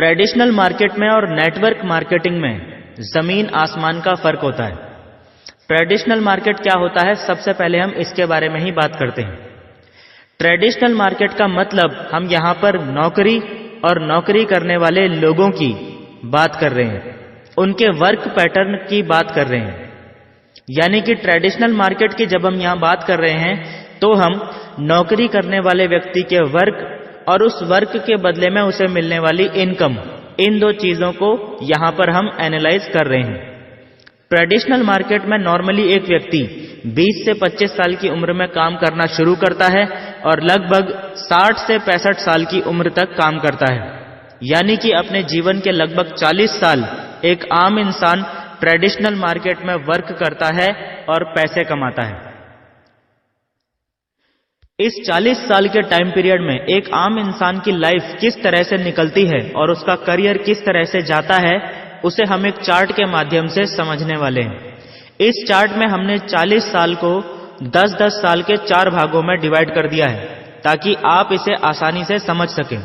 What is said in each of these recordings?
Traditional market में और network marketing में जमीन आसमान का फर्क होता है। ट्रेडिशनल मार्केट क्या होता है, सबसे पहले हम इसके बारे में ही बात करते हैं। ट्रेडिशनल मार्केट का मतलब हम यहां पर नौकरी और नौकरी करने वाले लोगों की बात कर रहे हैं, उनके वर्क पैटर्न की बात कर रहे हैं। यानी कि ट्रेडिशनल मार्केट की जब हम यहां बात कर रहे हैं तो हम नौकरी करने वाले व्यक्ति के वर्क और उस वर्क के बदले में उसे मिलने वाली इनकम, इन दो चीजों को यहां पर हम एनालाइज कर रहे हैं। ट्रेडिशनल मार्केट में नॉर्मली एक व्यक्ति 20 से 25 साल की उम्र में काम करना शुरू करता है और लगभग 60 से 65 साल की उम्र तक काम करता है। यानी कि अपने जीवन के लगभग 40 साल एक आम इंसान ट्रेडिशनल मार्केट में वर्क करता है और पैसे कमाता है। इस 40 साल के टाइम पीरियड में एक आम इंसान की लाइफ किस तरह से निकलती है और उसका करियर किस तरह से जाता है, उसे हम एक चार्ट के माध्यम से समझने वाले हैं। इस चार्ट में हमने 40 साल को 10-10 साल के 4 भागों में डिवाइड कर दिया है ताकि आप इसे आसानी से समझ सकें।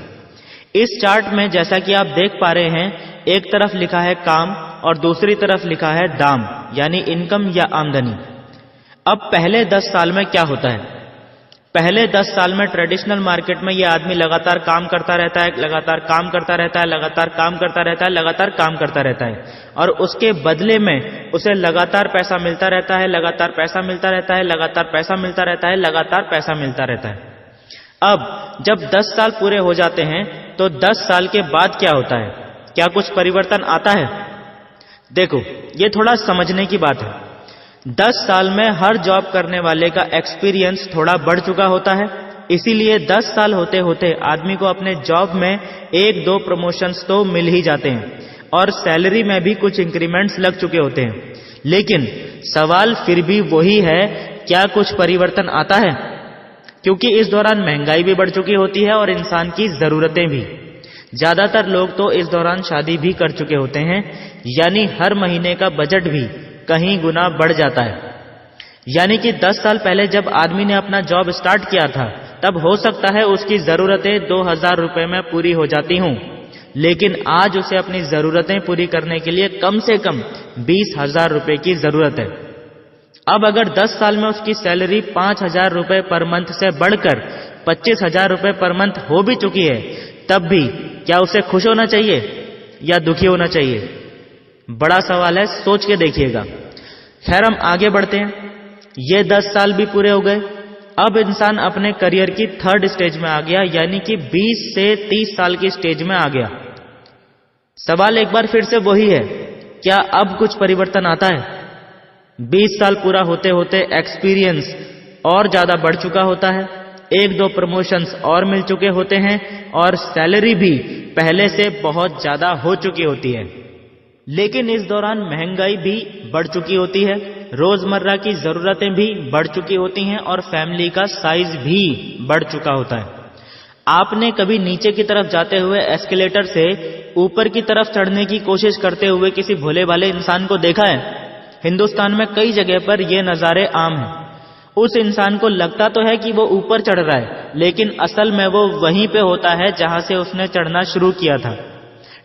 इस चार्ट में जैसा कि आप देख पा रहे हैं, एक तरफ लिखा है काम और दूसरी तरफ लिखा है दाम, यानी इनकम या आमदनी। अब पहले 10 साल में क्या होता है? पहले 10 साल में ट्रेडिशनल मार्केट में यह आदमी लगातार काम करता रहता है, लगातार काम करता रहता है, लगातार काम करता रहता है, लगातार काम करता रहता है और उसके बदले में उसे लगातार पैसा मिलता रहता है, लगातार पैसा मिलता रहता है, लगातार पैसा मिलता रहता है, लगातार पैसा मिलता रहता है। अब जब 10 साल पूरे हो जाते हैं तो 10 साल के बाद क्या होता है? क्या कुछ परिवर्तन आता है? देखो, ये थोड़ा समझने की बात है। 10 साल में हर जॉब करने वाले का एक्सपीरियंस थोड़ा बढ़ चुका होता है, इसीलिए 10 साल होते होते आदमी को अपने जॉब में 1-2 प्रमोशंस तो मिल ही जाते हैं और सैलरी में भी कुछ इंक्रीमेंट्स लग चुके होते हैं। लेकिन सवाल फिर भी वही है, क्या कुछ परिवर्तन आता है? क्योंकि इस दौरान महंगाई भी बढ़ चुकी होती है और इंसान की जरूरतें भी। ज्यादातर लोग तो इस दौरान शादी भी कर चुके होते हैं, यानी हर महीने का बजट भी कहीं गुना बढ़ जाता है। यानी कि 10 साल पहले जब आदमी ने अपना जॉब स्टार्ट किया था, तब हो सकता है उसकी जरूरतें 2000 रुपए में पूरी हो जाती हूं, लेकिन आज उसे अपनी जरूरतें पूरी करने के लिए कम से कम 20,000 रुपए की जरूरत है। अब अगर 10 साल में उसकी सैलरी 5,000 रुपए पर मंथ से बढ़कर 25,000 रुपए पर मंथ हो भी चुकी है, तब भी क्या उसे खुश होना चाहिए या दुखी होना चाहिए? बड़ा सवाल है, सोच के देखिएगा। खैर, हम आगे बढ़ते हैं। ये 10 साल भी पूरे हो गए। अब इंसान अपने करियर की 3rd स्टेज में आ गया, यानी कि 20 से 30 साल की स्टेज में आ गया। सवाल एक बार फिर से वही है, क्या अब कुछ परिवर्तन आता है? 20 साल पूरा होते होते एक्सपीरियंस और ज्यादा बढ़ चुका होता है, 1-2 प्रमोशंस और मिल चुके होते हैं और सैलरी भी पहले से बहुत ज्यादा हो चुकी होती है। लेकिन इस दौरान महंगाई भी बढ़ चुकी होती है, रोजमर्रा की जरूरतें भी बढ़ चुकी होती हैं और फैमिली का साइज भी बढ़ चुका होता है। आपने कभी नीचे की तरफ जाते हुए एस्केलेटर से ऊपर की तरफ चढ़ने की कोशिश करते हुए किसी भोले भाले इंसान को देखा है? हिंदुस्तान में कई जगह पर ये नजारे आम हैं। उस इंसान को लगता तो है कि वो ऊपर चढ़ रहा है, लेकिन असल में वो वहीं पे होता है जहां से उसने चढ़ना शुरू किया था।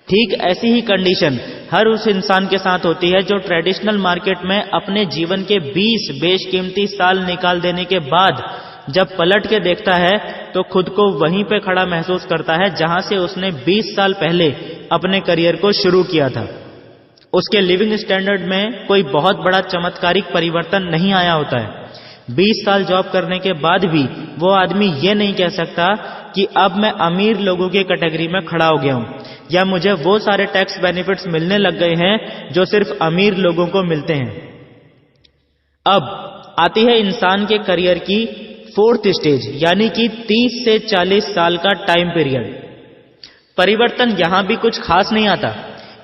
ठीक ऐसी ही कंडीशन हर उस इंसान के साथ होती है जो ट्रेडिशनल मार्केट में अपने जीवन के 20 बेशकीमती साल निकाल देने के बाद जब पलट के देखता है तो खुद को वहीं पे खड़ा महसूस करता है जहां से उसने 20 साल पहले अपने करियर को शुरू किया था। उसके लिविंग स्टैंडर्ड में कोई बहुत बड़ा चमत्कारिक परिवर्तन नहीं आया होता है। 20 साल जॉब करने के बाद भी वो आदमी ये नहीं कह सकता कि अब मैं अमीर लोगों की कैटेगरी में खड़ा हो गया हूं या मुझे वो सारे टैक्स बेनिफिट्स मिलने लग गए हैं जो सिर्फ अमीर लोगों को मिलते हैं। अब आती है इंसान के करियर की 4th स्टेज, यानी कि 30 से 40 साल का टाइम पीरियड। परिवर्तन यहां भी कुछ खास नहीं आता।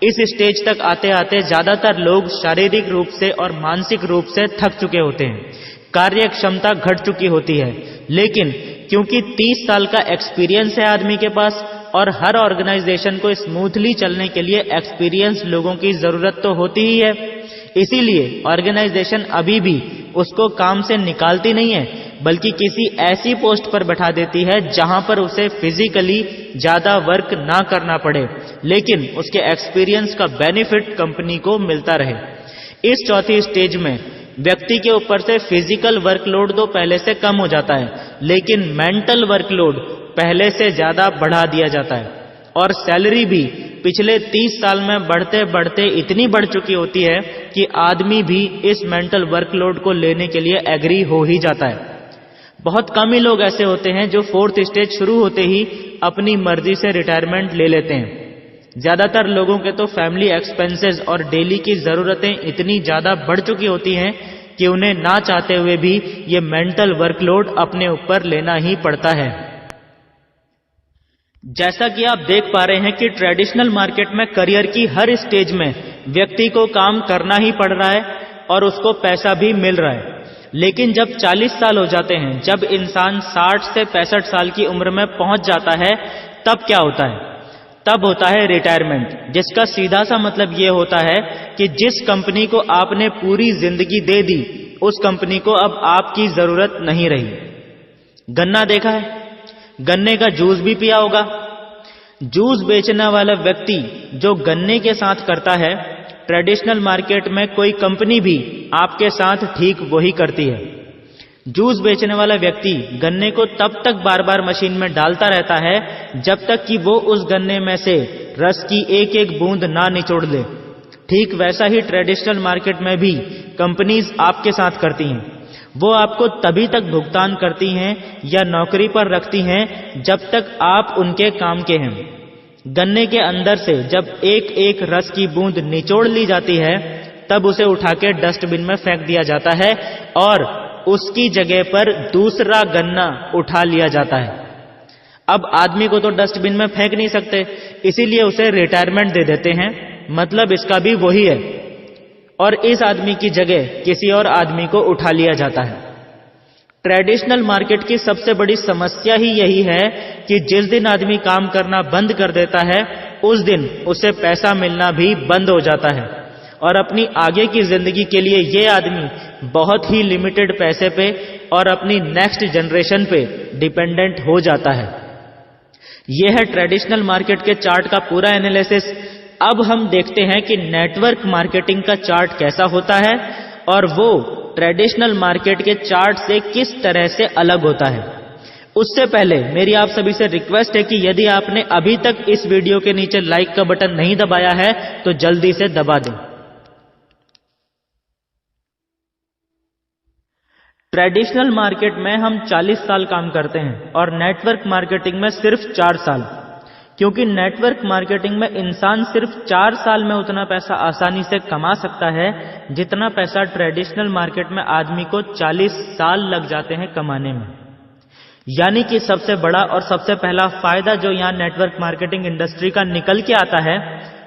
इस स्टेज तक आते आते ज्यादातर लोग शारीरिक रूप से और मानसिक रूप से थक चुके होते हैं, कार्य क्षमता घट चुकी होती है। लेकिन क्योंकि 30 साल का एक्सपीरियंस है आदमी के पास और हर ऑर्गेनाइजेशन को स्मूथली चलने के लिए एक्सपीरियंस लोगों की जरूरत तो होती ही है, इसीलिए ऑर्गेनाइजेशन अभी भी उसको काम से निकालती नहीं है, बल्कि किसी ऐसी पोस्ट पर बैठा देती है जहां पर उसे फिजिकली ज्यादा वर्क ना करना पड़े, लेकिन उसके एक्सपीरियंस का बेनिफिट कंपनी को मिलता रहे। इस चौथी स्टेज में व्यक्ति के ऊपर से फिजिकल वर्कलोड तो पहले से कम हो जाता है, लेकिन मेंटल वर्कलोड पहले से ज्यादा बढ़ा दिया जाता है, और सैलरी भी पिछले 30 साल में बढ़ते बढ़ते इतनी बढ़ चुकी होती है कि आदमी भी इस मेंटल वर्कलोड को लेने के लिए एग्री हो ही जाता है। बहुत कम ही लोग ऐसे होते हैं जो फोर्थ स्टेज शुरू होते ही अपनी मर्जी से रिटायरमेंट ले लेते हैं। ज्यादातर लोगों के तो फैमिली एक्सपेंसेस और डेली की जरूरतें इतनी ज्यादा बढ़ चुकी होती हैं कि उन्हें ना चाहते हुए भी ये मेंटल वर्कलोड अपने ऊपर लेना ही पड़ता है। जैसा कि आप देख पा रहे हैं कि ट्रेडिशनल मार्केट में करियर की हर स्टेज में व्यक्ति को काम करना ही पड़ रहा है और उसको पैसा भी मिल रहा है। लेकिन जब 40 साल हो जाते हैं, जब इंसान 60 से 65 साल की उम्र में पहुंच जाता है, तब क्या होता है? तब होता है रिटायरमेंट, जिसका सीधा सा मतलब यह होता है कि जिस कंपनी को आपने पूरी जिंदगी दे दी, उस कंपनी को अब आपकी जरूरत नहीं रही। गन्ना देखा है? गन्ने का जूस भी पिया होगा। जूस बेचने वाला व्यक्ति जो गन्ने के साथ करता है, ट्रेडिशनल मार्केट में कोई कंपनी भी आपके साथ ठीक वही करती है। जूस बेचने वाला व्यक्ति गन्ने को तब तक बार बार मशीन में डालता रहता है जब तक कि वो उस गन्ने में से रस की एक एक बूंद ना निचोड़ ले। ठीक वैसा ही ट्रेडिशनल मार्केट में भी कंपनीज आपके साथ करती हैं। वो आपको तभी तक भुगतान करती हैं या नौकरी पर रखती हैं जब तक आप उनके काम के हैं। गन्ने के अंदर से जब एक एक रस की बूंद निचोड़ ली जाती है, तब उसे उठा के डस्टबिन में फेंक दिया जाता है और उसकी जगह पर दूसरा गन्ना उठा लिया जाता है। अब आदमी को तो डस्टबिन में फेंक नहीं सकते, इसीलिए उसे रिटायरमेंट दे देते हैं। मतलब इसका भी वही है, और इस आदमी की जगह किसी और आदमी को उठा लिया जाता है। ट्रेडिशनल मार्केट की सबसे बड़ी समस्या ही यही है कि जिस दिन आदमी काम करना बंद कर देता है, उस दिन उसे पैसा मिलना भी बंद हो जाता है, और अपनी आगे की जिंदगी के लिए ये आदमी बहुत ही लिमिटेड पैसे पे और अपनी नेक्स्ट जनरेशन पे डिपेंडेंट हो जाता है। यह है ट्रेडिशनल मार्केट के चार्ट का पूरा एनालिसिस। अब हम देखते हैं कि नेटवर्क मार्केटिंग का चार्ट कैसा होता है और वो ट्रेडिशनल मार्केट के चार्ट से किस तरह से अलग होता है। उससे पहले मेरी आप सभी से रिक्वेस्ट है कि यदि आपने अभी तक इस वीडियो के नीचे लाइक का बटन नहीं दबाया है तो जल्दी से दबा दें। ट्रेडिशनल मार्केट में हम 40 साल काम करते हैं और नेटवर्क मार्केटिंग में सिर्फ 4 साल, क्योंकि नेटवर्क मार्केटिंग में इंसान सिर्फ 4 साल में उतना पैसा आसानी से कमा सकता है जितना पैसा ट्रेडिशनल मार्केट में आदमी को 40 साल लग जाते हैं कमाने में। यानी कि सबसे बड़ा और सबसे पहला फायदा जो यहां नेटवर्क मार्केटिंग इंडस्ट्री का निकल के आता है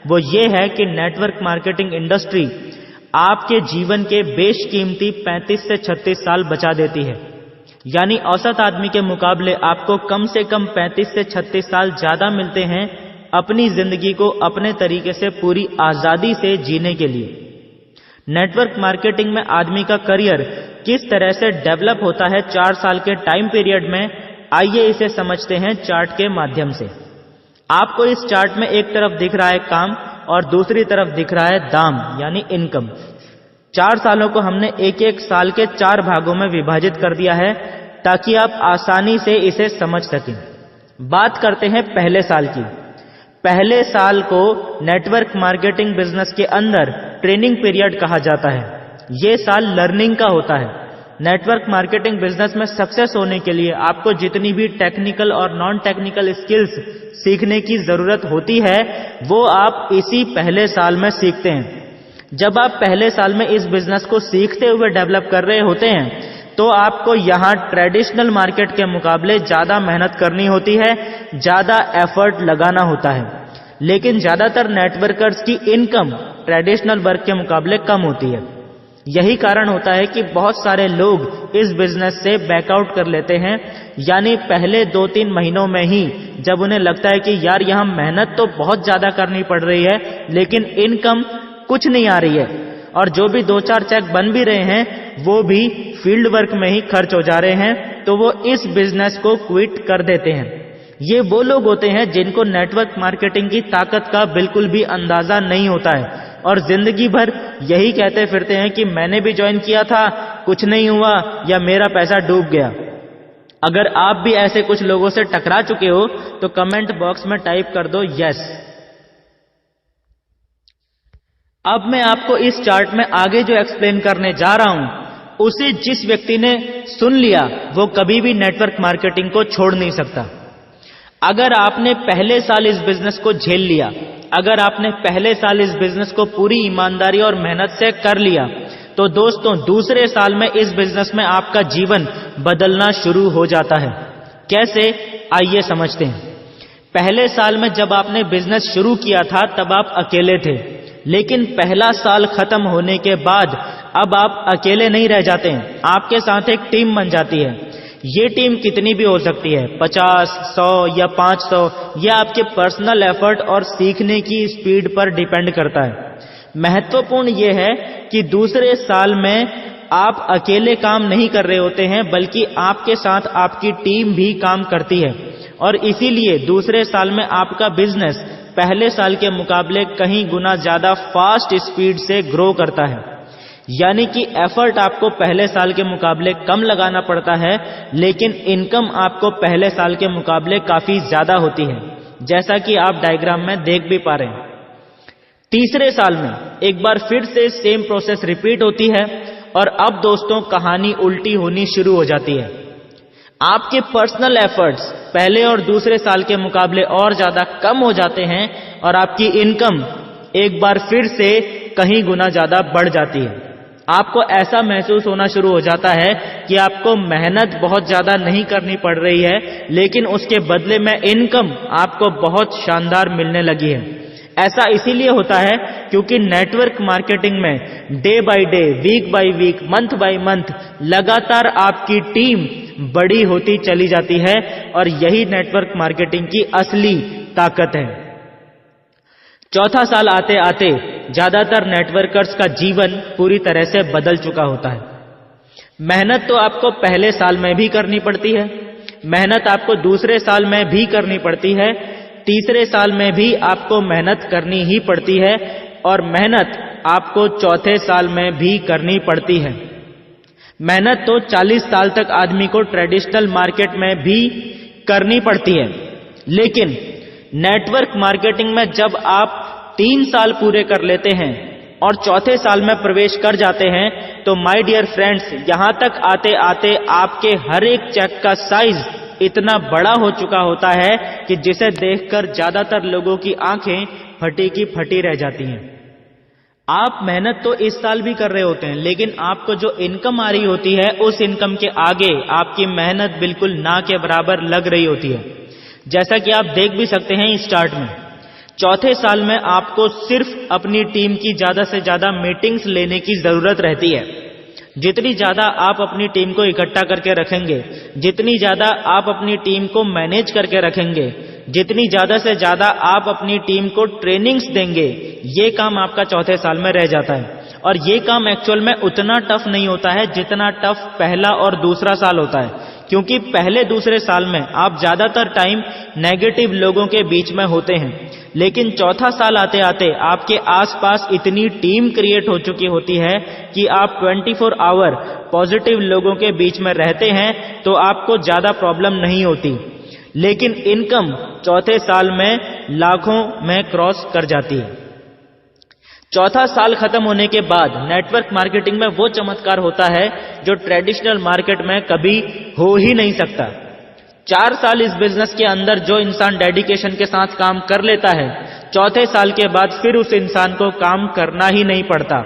वो ये है कि नेटवर्क मार्केटिंग इंडस्ट्री आपके जीवन के बेशकीमती 35 से 36 साल बचा देती है। यानी औसत आदमी के मुकाबले आपको कम से कम 35 से 36 साल ज्यादा मिलते हैं अपनी जिंदगी को अपने तरीके से पूरी आजादी से जीने के लिए। नेटवर्क मार्केटिंग में आदमी का करियर किस तरह से डेवलप होता है 4 साल के टाइम पीरियड में, आइए इसे समझते हैं चार्ट के माध्यम से। आपको इस चार्ट में एक तरफ दिख रहा है काम और दूसरी तरफ दिख रहा है दाम यानी इनकम। 4 सालों को हमने एक एक साल के 4 भागों में विभाजित कर दिया है ताकि आप आसानी से इसे समझ सकें। बात करते हैं पहले साल की। पहले साल को नेटवर्क मार्केटिंग बिजनेस के अंदर ट्रेनिंग पीरियड कहा जाता है। यह साल लर्निंग का होता है। नेटवर्क मार्केटिंग बिजनेस में सक्सेस होने के लिए आपको जितनी भी टेक्निकल और नॉन टेक्निकल स्किल्स सीखने की जरूरत होती है वो आप इसी पहले साल में सीखते हैं। जब आप पहले साल में इस बिजनेस को सीखते हुए डेवलप कर रहे होते हैं तो आपको यहां ट्रेडिशनल मार्केट के मुकाबले ज्यादा मेहनत करनी होती है, ज्यादा एफर्ट लगाना होता है। लेकिन ज्यादातर नेटवर्कर्स की इनकम ट्रेडिशनल वर्क के मुकाबले कम होती है। यही कारण होता है कि बहुत सारे लोग इस बिजनेस से बैकआउट कर लेते हैं। यानी पहले 2-3 महीनों में ही जब उन्हें लगता है कि यार यहां मेहनत तो बहुत ज्यादा करनी पड़ रही है लेकिन इनकम कुछ नहीं आ रही है, और जो भी 2-4 चेक बन भी रहे हैं वो भी फील्ड वर्क में ही खर्च हो जा रहे हैं, तो वो इस बिजनेस को क्विट कर देते हैं। ये वो लोग होते हैं जिनको नेटवर्क मार्केटिंग की ताकत का बिल्कुल भी अंदाजा नहीं होता है और जिंदगी भर यही कहते फिरते हैं कि मैंने भी ज्वाइन किया था, कुछ नहीं हुआ, या मेरा पैसा डूब गया। अगर आप भी ऐसे कुछ लोगों से टकरा चुके हो तो कमेंट बॉक्स में टाइप कर दो यस। अब मैं आपको इस चार्ट में आगे जो एक्सप्लेन करने जा रहा हूं उसे जिस व्यक्ति ने सुन लिया वो कभी भी नेटवर्क मार्केटिंग को छोड़ नहीं सकता। अगर आपने पहले साल इस बिजनेस को झेल लिया, अगर आपने पहले साल इस बिजनेस को पूरी ईमानदारी और मेहनत से कर लिया, तो दोस्तों दूसरे साल में इस बिजनेस में आपका जीवन बदलना शुरू हो जाता है। कैसे, आइए समझते हैं। पहले साल में जब आपने बिजनेस शुरू किया था तब आप अकेले थे, लेकिन पहला साल खत्म होने के बाद अब आप अकेले नहीं रह जाते हैं, आपके साथ एक टीम बन जाती है। ये टीम कितनी भी हो सकती है, 50, 100 या 500, यह आपके पर्सनल एफर्ट और सीखने की स्पीड पर डिपेंड करता है। महत्वपूर्ण यह है कि दूसरे साल में आप अकेले काम नहीं कर रहे होते हैं, बल्कि आपके साथ आपकी टीम भी काम करती है और इसीलिए दूसरे साल में आपका बिजनेस पहले साल के मुकाबले कहीं गुना ज्यादा फास्ट स्पीड से ग्रो करता है। यानी कि एफर्ट आपको पहले साल के मुकाबले कम लगाना पड़ता है, लेकिन इनकम आपको पहले साल के मुकाबले काफी ज्यादा होती है, जैसा कि आप डायग्राम में देख भी पा रहे हैं। तीसरे साल में एक बार फिर से सेम प्रोसेस रिपीट होती है और अब दोस्तों कहानी उल्टी होनी शुरू हो जाती है। आपके पर्सनल एफर्ट्स पहले और दूसरे साल के मुकाबले और ज्यादा कम हो जाते हैं और आपकी इनकम एक बार फिर से कहीं गुना ज्यादा बढ़ जाती है। आपको ऐसा महसूस होना शुरू हो जाता है कि आपको मेहनत बहुत ज्यादा नहीं करनी पड़ रही है, लेकिन उसके बदले में इनकम आपको बहुत शानदार मिलने लगी है। ऐसा इसीलिए होता है क्योंकि नेटवर्क मार्केटिंग में day by day, week by week, month by month लगातार आपकी टीम बड़ी होती चली जाती है और यही नेटवर्क मार्केटिंग की असली ताकत है। चौथा साल आते आते ज्यादातर नेटवर्कर्स का जीवन पूरी तरह से बदल चुका होता है। मेहनत तो आपको पहले साल में भी करनी पड़ती है, मेहनत आपको दूसरे साल में भी करनी पड़ती है, तीसरे साल में भी आपको मेहनत करनी ही पड़ती है और मेहनत आपको चौथे साल में भी करनी पड़ती है। मेहनत तो 40 साल तक आदमी को ट्रेडिशनल मार्केट में भी करनी पड़ती है, लेकिन नेटवर्क मार्केटिंग में जब आप 3 साल पूरे कर लेते हैं और चौथे साल में प्रवेश कर जाते हैं तो माय डियर फ्रेंड्स, यहां तक आते आते आपके हर एक चेक का साइज इतना बड़ा हो चुका होता है कि जिसे देखकर ज्यादातर लोगों की आंखें फटी की फटी रह जाती हैं। आप मेहनत तो इस साल भी कर रहे होते हैं, लेकिन आपको जो इनकम आ रही होती है उस इनकम के आगे आपकी मेहनत बिल्कुल ना के बराबर लग रही होती है। जैसा कि आप देख भी सकते हैं इस चार्ट में, चौथे साल में आपको सिर्फ अपनी टीम की ज्यादा से ज्यादा मीटिंग्स लेने की जरूरत रहती है। जितनी ज्यादा आप अपनी टीम को इकट्ठा करके रखेंगे, जितनी ज्यादा आप अपनी टीम को मैनेज करके रखेंगे, जितनी ज्यादा से ज्यादा आप अपनी टीम को ट्रेनिंग्स देंगे, ये काम आपका चौथे साल में रह जाता है। और ये काम एक्चुअल में उतना टफ नहीं होता है जितना टफ पहला और दूसरा साल होता है, क्योंकि पहले दूसरे साल में आप ज्यादातर टाइम नेगेटिव लोगों के बीच में होते हैं, लेकिन चौथा साल आते आते आपके आसपास इतनी टीम क्रिएट हो चुकी होती है कि आप 24 आवर पॉजिटिव लोगों के बीच में रहते हैं, तो आपको ज्यादा प्रॉब्लम नहीं होती। लेकिन इनकम चौथे साल में लाखों में क्रॉस कर जाती है। चौथा साल खत्म होने के बाद नेटवर्क मार्केटिंग में वो चमत्कार होता है जो ट्रेडिशनल मार्केट में कभी हो ही नहीं सकता। 4 साल इस बिजनेस के अंदर जो इंसान डेडिकेशन के साथ काम कर लेता है, चौथे साल के बाद फिर उस इंसान को काम करना ही नहीं पड़ता।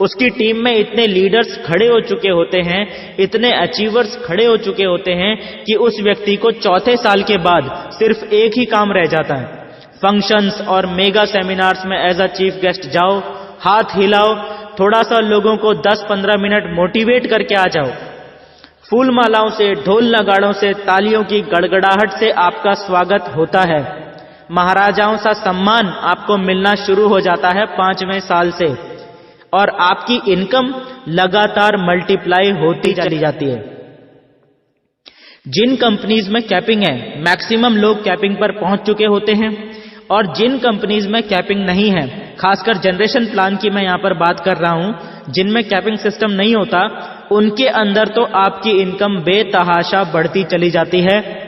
उसकी टीम में इतने लीडर्स खड़े हो चुके होते हैं, इतने अचीवर्स खड़े हो चुके होते हैं कि उस व्यक्ति को चौथे साल के बाद सिर्फ एक ही काम रह जाता है, फंक्शंस और मेगा सेमिनार्स में एज अ चीफ गेस्ट जाओ, हाथ हिलाओ, थोड़ा सा लोगों को 10-15 मिनट मोटिवेट करके आ जाओ। फूल मालाओं से, ढोल नगाड़ों से, तालियों की गड़गड़ाहट से आपका स्वागत होता है। महाराजाओं सा सम्मान आपको मिलना शुरू हो जाता है 5वें साल से। और आपकी इनकम लगातार मल्टीप्लाई होती चली जाती है। जिन कंपनीज में कैपिंग है, मैक्सिमम लोग कैपिंग पर पहुंच चुके होते हैं, और जिन कंपनीज में कैपिंग नहीं है, खासकर जनरेशन प्लान की मैं यहां पर बात कर रहा हूं, जिनमें कैपिंग सिस्टम नहीं होता, उनके अंदर तो आपकी इनकम बेतहाशा बढ़ती चली जाती है।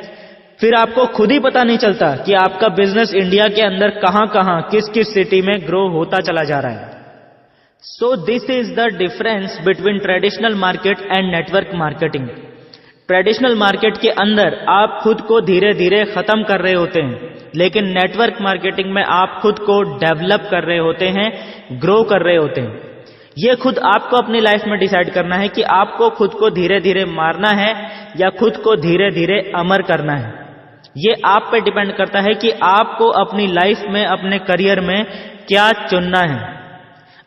फिर आपको खुद ही पता नहीं चलता कि आपका बिजनेस इंडिया के अंदर कहां-कहां, किस-किस सिटी में ग्रो होता चला जा रहा है। So this is the difference between traditional market and network marketing. Traditional market के अंदर आप खुद को धीरे धीरे खत्म कर रहे होते हैं, लेकिन नेटवर्क मार्केटिंग में आप खुद को डेवलप कर रहे होते हैं, ग्रो कर रहे होते हैं। यह खुद आपको अपनी लाइफ में डिसाइड करना है कि आपको खुद को धीरे धीरे मारना है या खुद को धीरे धीरे अमर करना है। यह आप पे डिपेंड करता है कि आपको अपनी लाइफ में, अपने करियर में क्या चुनना है।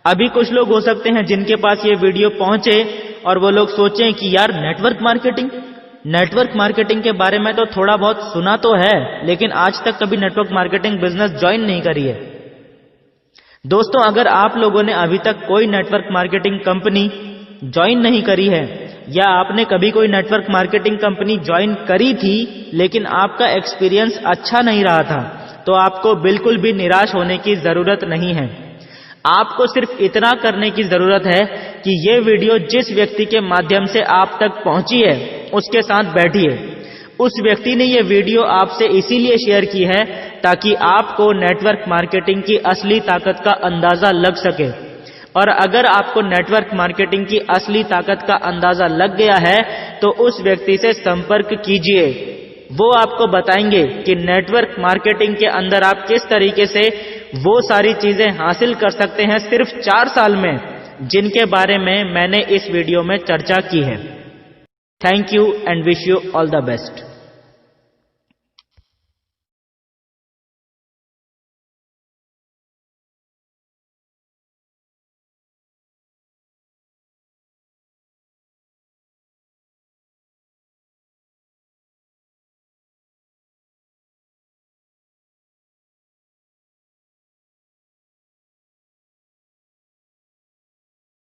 अभी कुछ लोग हो सकते हैं जिनके पास ये वीडियो पहुंचे और वो लोग सोचें कि यार नेटवर्क मार्केटिंग के बारे में तो थोड़ा बहुत सुना तो है, लेकिन आज तक कभी नेटवर्क मार्केटिंग बिजनेस ज्वाइन नहीं करी है। दोस्तों, अगर आप लोगों ने अभी तक कोई नेटवर्क मार्केटिंग कंपनी ज्वाइन नहीं करी है, या आपने कभी कोई नेटवर्क मार्केटिंग कंपनी ज्वाइन करी थी लेकिन आपका एक्सपीरियंस अच्छा नहीं रहा था, तो आपको बिल्कुल भी निराश होने की जरूरत नहीं है। आपको सिर्फ इतना करने की जरूरत है कि ये वीडियो जिस व्यक्ति के माध्यम से आप तक पहुंची है, उसके साथ बैठिए। उस व्यक्ति ने ये वीडियो आपसे इसीलिए शेयर की है ताकि आपको नेटवर्क मार्केटिंग की असली ताकत का अंदाजा लग सके। और अगर आपको नेटवर्क मार्केटिंग की असली ताकत का अंदाजा लग गया है, तो उस व्यक्ति से संपर्क कीजिए। वो आपको बताएंगे कि नेटवर्क मार्केटिंग के अंदर आप किस तरीके से वो सारी चीजें हासिल कर सकते हैं सिर्फ 4 साल में, जिनके बारे में मैंने इस वीडियो में चर्चा की है। Thank you and wish you all the best.